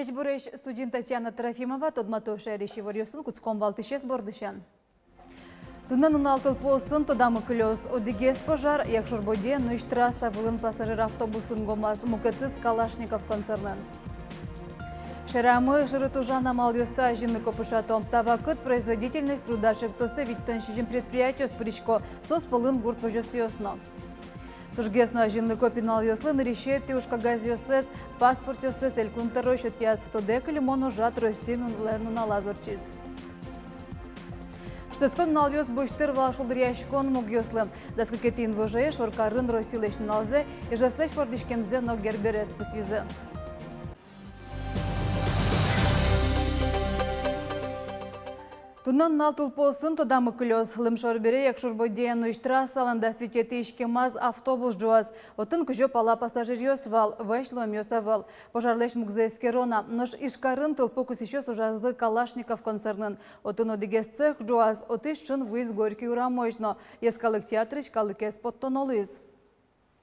Лечбуреш студент Татьяна Трофимова тодматоша решиварьосын куцком валтышес бордышан. Тунан уналтыл посын тодамы клёс одигес пожар, якшурбоде нуш трасса вылын пассажир автобусын гомаз мукетыз Калашников концернен. Шерамы Широтужана Мальоста жинныко пышатом тавакыт производительность труда чектосы виттенщижим предприятию спричко сос полын гурт вожосьосно. Тужгесно жинныко пинал йослын решеты ушка газьосес паспорт йосес элькунтеро счет тодек лимону жат росину ленуна лазорчиз. Штыскон налёс буштыр вашулдряшкон мугёслым. Даскакетин вожееш оркарын росилеш налзе и жаслеш вардишкемзе но герберес пусизе. Тунан налтыл посын тодамы клёс. Лымшорбере якшурбодеян нуш трассаланда свететы ишкемаз автобус жуаз. Отын күжо пала пассажирьёс вал, вэшлом йосавал. Пожарлеш мугзе эскерона. Нош ишкарын тылпу кусищёс ужазы Калашников концернын. Отын одигес цех жуаз. Отыш чын виз горький урамойшно. Ескалык театрыч калыкес подтонолуиз.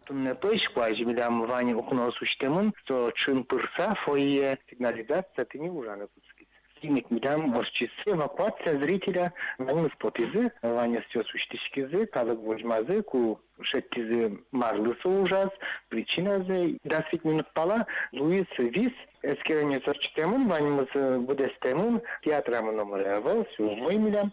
Тунне пыш кважи милям вани окно сущтемын, то чин пырса фойе сигнализация ты не ужаны пуцкис. Синик милям борчис эвакуация зрителя на спотизы, ваня все сущтишкизы, калык вожмазы, ку шеттизы марлысы ужас, причиназы, 10 минут пала, Луис вис, эскерение сорчтемын, ванимыз будестемын, театрамы номер вал, сюжмой милям.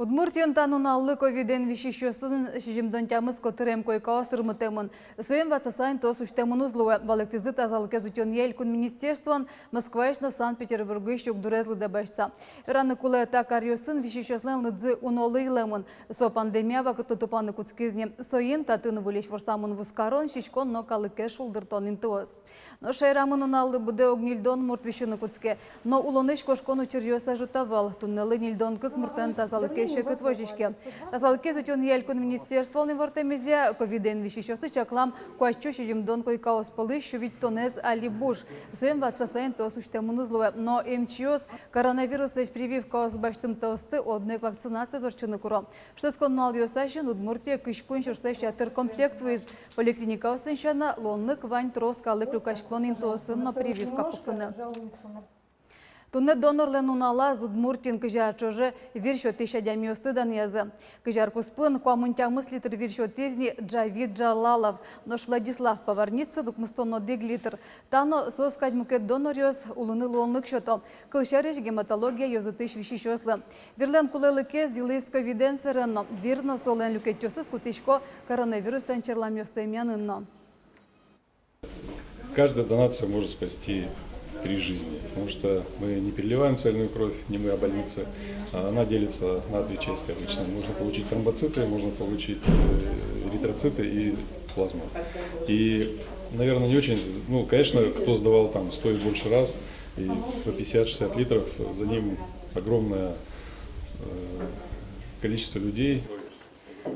Удмуртиян тануналлы ковиден вишищосын шижимдонтямыз котырем койкаостырмытемын. Соем вацасайн то суштемын узлуэ. Валектизы тазалыке зутен елькун министерствон Москваешно Санкт-Петербургы щук дурезлы дебешса. Раны куле такарьосын вишищослен лыдзы унолы илемын. Со пандемия вакыты тупаны куцкизне. Соен татын вылеш ворсамын вускарон шишкон но калыке шулдыртон интуос. Но шайрамын уналлы буде огнильдон муртвишыны куцке. Но улоныш кошкон учерьоса жутавал. Туннелы нильдон кык муртен тазалыке шекет вожишке. Тазалыке зутен елькун министерство вортемезе ковиден вишищосы чаклам куаччо шижимдон койкаос пылы шувить тонез али буш. Соем ватсасайн то суштемын узлуэ. Но МЧОС коронавирус эш прививкаос баштым тоосты одной вакцинация зорчыны куро. Что сконнал йосашын Удмуртия кышкун шурслеш ятыр комплект виз поликлиникаосын шана лоннык вань трос калык люкашклон интоосын но прививка пуктыны. Тунне донорлен унала Удмуртин кыжар чоже виршо тыша дямиостыдан язы. Кыжар куспын куамынтямыс литр виршо тезни Джавид Джалалов. Нош Владислав Поварница дукмыстоно дег литр. Тано соскать мукет донориос улыны луонлык шото. Кылшарыш гематология йозытыш вишищослы. Вирлен кулелыке зилыс ковиден сырынно. Вирно солен люкетёсыз кутышко коронавирус анчерламёстаймянынно. Каждая донация может спасти 3 жизни, потому что мы не переливаем цельную кровь, не мы, а больница. Она делится на 2 части обычно. Можно получить тромбоциты, можно получить эритроциты и плазму. И, наверное, не очень, конечно, кто сдавал там 100 и больше раз, и по 50-60 литров, за ним огромное количество людей.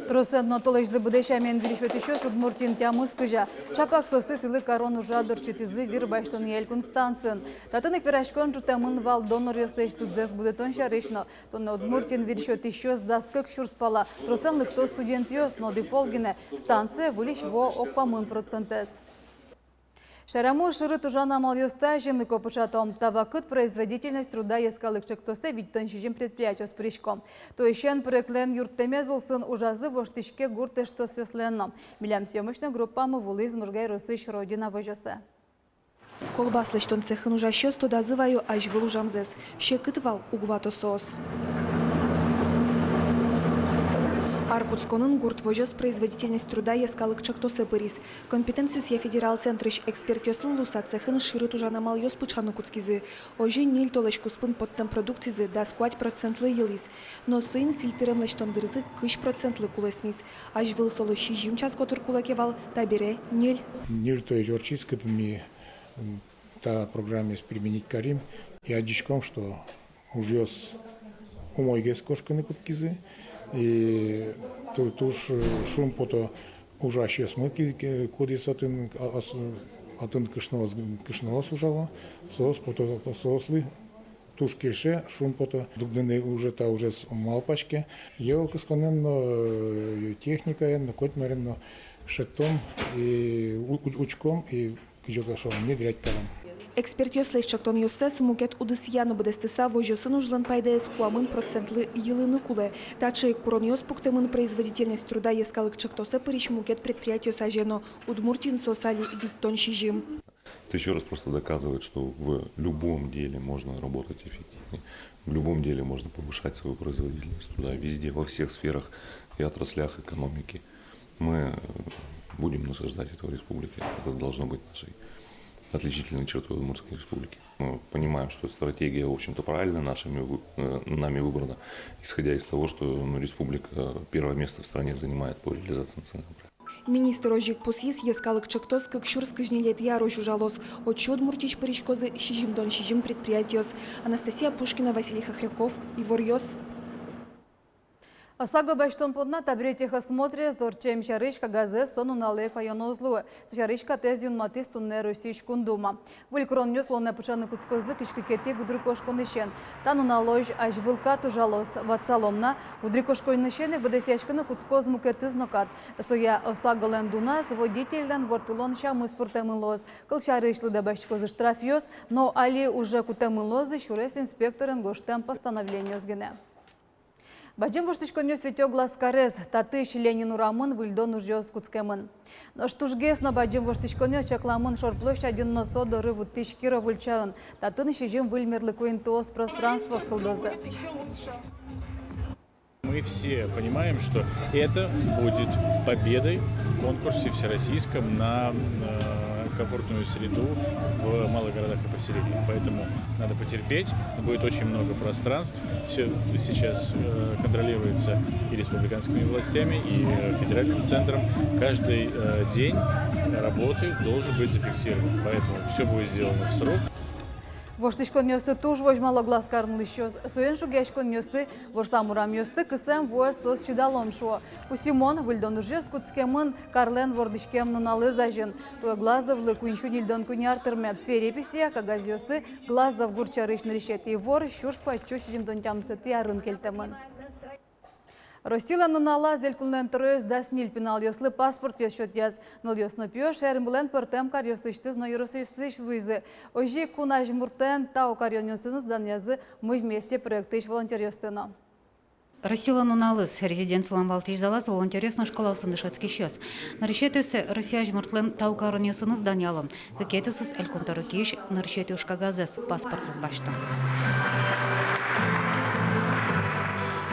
Тросенно толежды будешамен виришот еще Удмуртин тямыз кыжа. Чапак сосы силы корону жадыр читизы вир баштон елькун станцин. Татынык вирашкон жутамын вал донор ёслеш тудзес будетон шарышно. Тонна Удмуртин виришот еще сдаскык шурспала. Тросенлык то студент ёс, но диполгине станция вылиш во окпамын процентес. Шараму Широтужана Мальоста жинныко пышатом тавакыт производительность труда ескалык чектосе виттенщижим предприятию спричко. То ещен проеклен юрттемез улсын ужазы воштышке гуртешто сёсленно. Милям съемочная группа мывулыз мужгай росыш родина вожосе. Колбаслыштон цехын ужащёс тодазываю аж вылужамзес. Щекытывал угвато соос. Аркутсконын гурт вожос производительность труда ескалык чактосы пырис. Компетенцию я федерал центрыш эксперт ёслы луса цехын Широтужана Мальос пычаны куцкизы. Ожи нил толыш куспын подтам продукцизы да сквать процентлы елис. Но сын сильтерем лештон дырзы кыш процентлы кулесмис. Аж выл солы щижим час котыр кулакевал табере ниль. Ниль то и жорчис, когда ми та программе применить карим. И одичком, что ужьёс умойгес кошканы куткизы. И туш шум пото ужащие смыки, кодис атын кышного служава, соос пото соослы, туш кеше, шум пото дугдыны уже та уже с малпачке. Ео касконен техника, на котмерен шетом и учком и кыжока внедрять калам. Эксперт ёслеш чактон ёссе смукет удысьяны бдестыса вожосын ужлан пайдес куамын процентлы йылыны кулы. Тачы курон ёс пуктемын производительность труда ескалык чактосы пырищ мукет предприятию сажено. Удмуртин сосали виттон щижим. Это еще раз просто доказывает, что в любом деле можно работать эффективнее. В любом деле можно повышать свою производительность труда везде, во всех сферах и отраслях экономики. Мы будем насаждать это в республике. Это должно быть нашей отличительной чертой Удмуртской республики. Мы понимаем, что эта стратегия, в общем-то, правильно нами выбрана, исходя из того, что республика первое место в стране занимает по реализации национального проекта. Министр ожик пусис ескалык чактос как шурскажнилет ярощу жалос. Отчет Удмуртич паричкозы щижим дон щижим предприятиос. Анастасия Пушкина, Василий Хохряков, Ивор Ёс. Осаго баштон подна табретеха смотре зорчем шарышка газе сону налек районозлу. Шарышка тез юн матис тунне росийш кундума. Вылькрон нёс лонне пучаны куцкозы кишкикете гудрикошко нышен. Тану налож аж вылкату жалос ватсаломна. Гудрикошко нышене бдесяшканы куцкоз мукетыз нокат. Соя осаго лендунас водительден вортулон шамы спортемылоз. Кыл шарышлы да башкозы штрафьёс, но али уже кутемылозы шурес инспекторен гоштем постановление сгене. Баджим воштышконё светё глаз карез, татыш Ленин урамын выльдон ужёс куцкемын. Но штужгес на баджим воштышконё чакламын шорплощадь один носо доры в тышкира выльчаын. Татын щежим выльмерлы куинтоос пространство схолдозы. Мы все понимаем, что это будет победой в конкурсе всероссийском на комфортную среду в малых городах и поселениях. Поэтому надо потерпеть. Будет очень много пространств. Все сейчас контролируется и республиканскими властями, и федеральным центром. Каждый день работы должен быть зафиксирован. Поэтому все будет сделано в срок. Воштышкон нёсты туж вожмало глаз карнлы щёс. Соен шугяшкон нёсты ворсамурам нёсты кысем воз сос чидалом шо. Пусимон выльдон ужёс куцкемын карлен вордышкем нуналы зажен. Туя глазовлы куиншу нильдон куняртырме переписи, кагазёсы глазов гурчарыш нарешет и вор щурспа чёшидим донтямсы тиарын келтемын. Росила нунала зелькулнен трöös да снильпинал ёслы паспорт ёсчёт яз. Ныл ёсно пёш эрмбылен пыртем кар ёсыштыз, но ёросыштыз вызы. Ожи кунаж муртен тау кар ёнёсыныз дан язы мы вместе проектыш волонтер ёстына. Росила нуналыс резиденциялан валтиш залаз волонтересна школа усындышацки щёс. Нарышетөсі Россия жмыртлен тау кар ёнёсыныз дан ялым. Кекетусыз эльконтору киш нарышетөш кагазес паспортсыз баштым.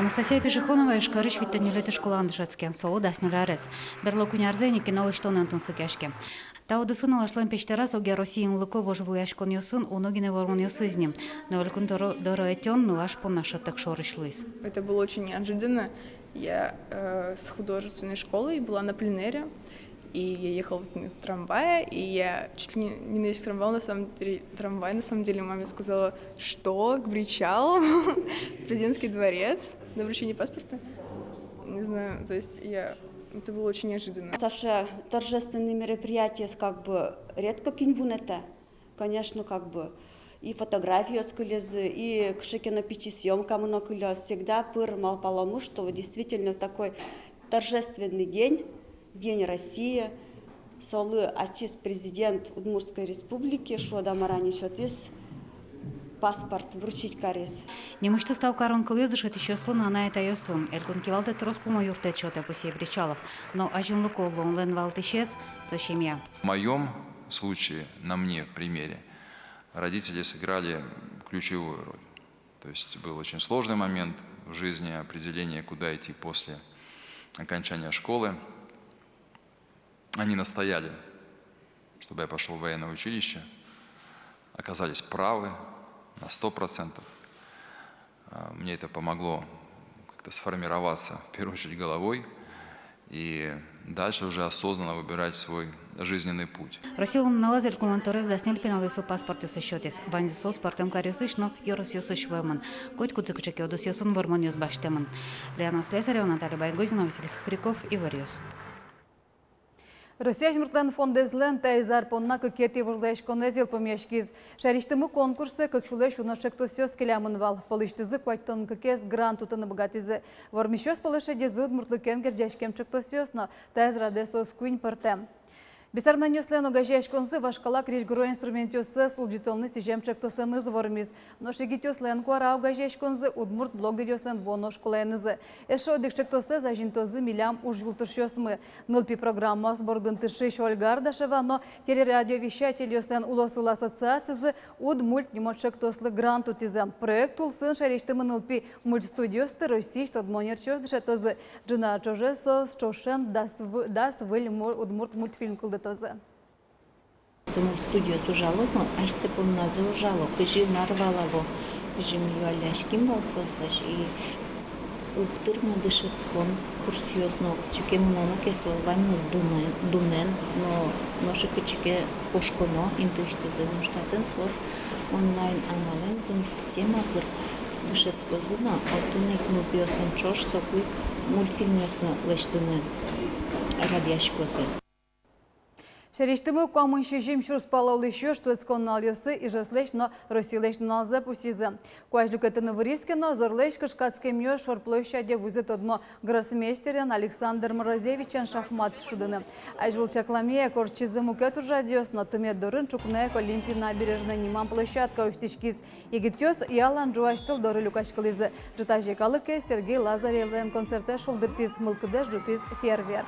Анастасия Пешехонова ешкарыш виттенелеті школа андышацкен солы даснелярес. Берло кунярзени кинолыштон антонсы кешке. Та удысын алашлан пештерас оге Россиин лыко вожвыляшкон ёсын уногине ворон ёсызни. Но элькун доро этен нылаш поннаша так шорышлыйс. Это было очень неожиданно. Я с художественной школы была на пленэре. И я ехала в трамвае, и я чуть ли не на весь трамвай, на самом деле маме сказала, что к Бричалу, президентский дворец, на вручение паспорта. Не знаю, то есть это было очень неожиданно. Наше торжественные мероприятия как бы редко кинвунете, конечно, как бы и фотографии скулезы, и кшекина пичи съемка много всегда пыр малпалому, что действительно в такой торжественный день, День России, солы ачис президент Удмуртской республики, шо дамарани шотис паспорт вручить карис. Немышты став карон кылыздышет еще слына она это ёслым. Элькун кивалте трос по юрте чоте пусей Бричалов. Но ажин луколу он лен валтышес со семья. В моем случае, на мне в примере, родители сыграли ключевую роль. То есть был очень сложный момент в жизни определения, куда идти после окончания школы. Они настояли, чтобы я пошел в военное училище, оказались правы на 100%. Мне это помогло как-то сформироваться, в первую очередь, головой, и дальше уже осознанно выбирать свой жизненный путь. Росила налазил куланторез да снельпинал юсу паспорт юсышотис. Ванзисо спортем карюсыш, но ёрос юсыш вэмэн. Коть куцыкчеки одус юсын вормон юс баштемэн. Леона Слесарева, Наталья Байгозина, Василий Хохряков и Варьёс. Россия жмыртлан фондезлен тайзар понна кекети вожлешкон эзил помешкиз. Шариштымы конкурсы кекшулеш уношек тосёс келямын вал. Полыштызы квайтон кекес грант утаны богатизы. Вормишёс полыше дезуд муртлы кенгер жашкем чек тосёсно. Тайзра десос куин партем. Бисарманёслен огажаеш консы вашкала криш гро инструментёсы сулжитолны сижемчек тосаны звормиз. Но шегитёслен куара огажаеш консы удмурт блогерёслен воно школайнызы. Эшо дикшек тосы зажинтозы милям уж юлтышёсмы. Нылпи программа сбордын тышиш Ольгардашева, но телерадиовещателёслен улосул ассоциацизы удмульт немочек тослы гранту тизем. Проект улсын шарештымы нылпи мультстудиёсты России, что дмонерчёс дышетозы. Джина чоже сос чошен дас выль удмурт мультфильм кылды. Студия сужало, но ашце помназы ужало, кыжи нарвалало, кыжи милаляшким валсозлаш и уктыр мы дышецком курсиозно, чеке много кесол ваннус думен, но шикачеке пошконо интыштезе штатын сос онлайн амален зум система пыр дышецко зуна, отуник мы биосен чош сокуик мультфильмесно лештыны радиашкозе. Шерештимы камын шежим шур спалал еще, что эсконнал йосы и жаслеш, но росилеш налзе пусизы. Куажлюкетыны выриске, но зорлеш кышкацкий мьё шорплощаде вузет одмо гроссмейстерен Александр Морозевичен шахмат шудыны. Ажвылчакламия корчизы мукет ужадьёс, но тымет дорын чукнек Олимпий набережной немам площадка уштишкиз. Егитёс и Алан Джуаштыл доры люкашкализы. Житажекалыке Сергей Лазаревлен концерте шулдыртиз мылкыдеш жутиз фейерверк.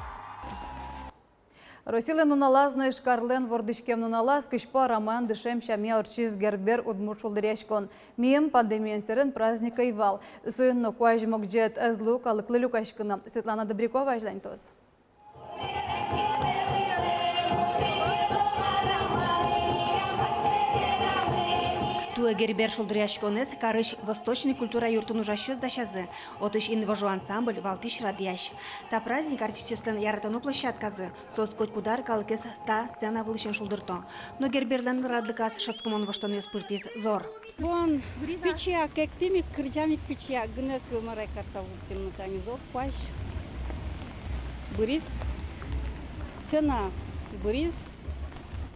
Росилен уналазны шкарлен вордышкем уналаз кышпа роман дышем шамя орчиз гербер удмуршулдыряшкон. Мием пандемиян серен праздника ивал. Суенно куажмок джет эзлу калыклы люкашкына. Светлана Добрякова ажданьтос. Туэ гербер шулдыряшконес карыш восточный культура юртун ужащёс дашазы. Отыш инвожу ансамбль валтиш радияш. Та праздник артистёслен яратану площадказы. Сос коть кудар калкес ста сцена вылышен шулдырто. Но герберлен радлыкас шаскумон воштонес пыртиз зор. Вон пичия кектимик кричамик пичия гнек марекарса вуктим танизор паш. Бриз сена бриз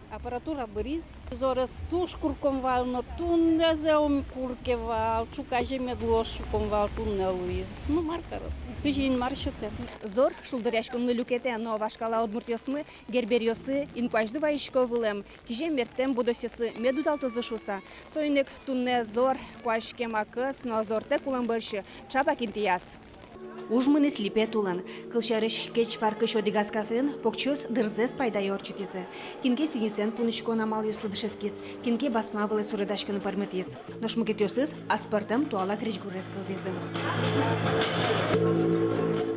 аппаратура бриз зорес туш курком вал, но тунне зеом курке вал, чукаже медлош курком тунне луиз. Ну маркарот. Кыжин маршоте. Зор шулдыряшконны люкете, но вашкала одмуртёсмы герберёсы инкуажды ваишко вылем. Киже мертем будосёсы медудал тозышуса. Сойнек тунне зор куашке макыс, но зорте куламбыршы чапак интияс. Ужмыны слипе тулан. Кылшарыш кеч паркыш одигаз кафен, покчус дырзес пайдай орчитизы. Кинке синисен пунышко намал юслыдышескиз, кинке басмавылы суредашканы парметиз. Но шмукетёсыз аспартам туала кричгурез кылзизы.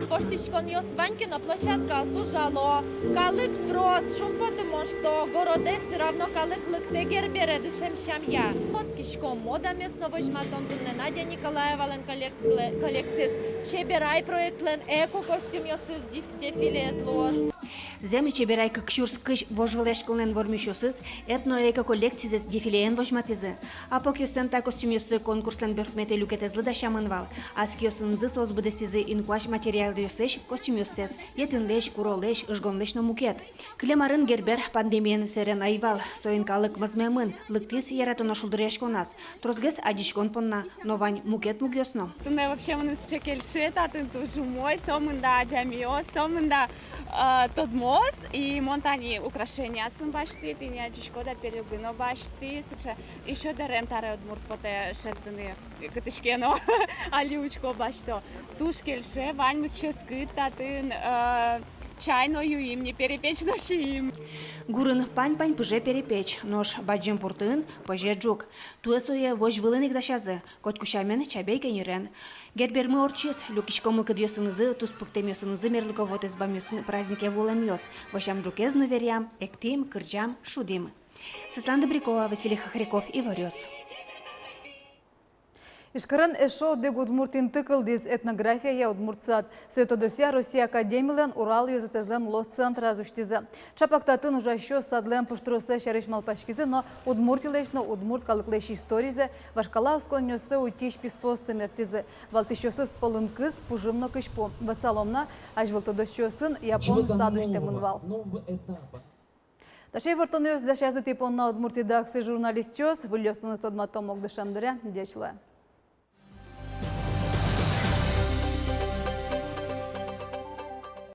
Поштишкон йос Ванькина площадка сужало, калык трос, шумпотымо, что городе все равно калык лыкте гербере дышем шамья. Москишко мода местного жматон тунне Надя Николаева лен коллекциз, чеберай проект лен эко костюм йосыз дефиле злос. Земи чеберай кыкшурс кыш вожвылешкылен вормишосыз, этно-эко коллекцизес дефилеен вожматизы. А покюстен та костюмёсы конкурслен бёркмете люкетезлы да шамынвал. Аскиосынзы созбыдесизы инкуаш материал йосеш костюмёсез, етынлеш, куролеш, ыжгонлеш но мукет. Клемарын гербер пандемиян серен айвал, соинкалык мазмемын, лыктиз яратоно шулдыряшконас. Трозгес адишкон понна, но вань мукет мукёсно. Туне вообще мы с чекельшет, а ты тут жумой, сомында джамио, сомында тодмос и монтани украшения сын башты, ты не одишко да перелюбино башты, еще дарем таре одмурт поте шельтыны катышкено, алиучко башто. Тушкельше, вань мы ческыт, татын чайно юим, не перепечь ношим. Гурын пань-пань пыже перепечь, нож баджим пуртын, пыже джук. Туэсуе вож вылынык дашазы, коть кушамен чабей кенерен. Гербермы орчис, люкишкому кыдьёсынызы, туспыктемёсынызы мерлыковот избамёсын празднике волемёс. Вашам джукезну верям, эктим, кырджам, шудим. Светлана Добрякова, Василий Хохряков и Варёс. Ишкаран эшо дег удмуртин тыкылдиз этнография удмуртсат. Сөйтодося Россия Академиялен Урал юзетезлен лос центр разуштизы. Чапактатын ужащо садлен пуштросе шариш малпашкизы, но удмуртилешно удмурт калыклеш историзе, вашкала усконнёсы уйтиш писпосты мертизы. Валтишёсы сполынкыз пужымно кышпу. Вацаломна ажвылтодощёсын япон садыштемынвал. Ташей вортонёс дашазы типонна удмуртидаксы журналистёс, вылёсыныз тодматомок дышамдыря, дечле.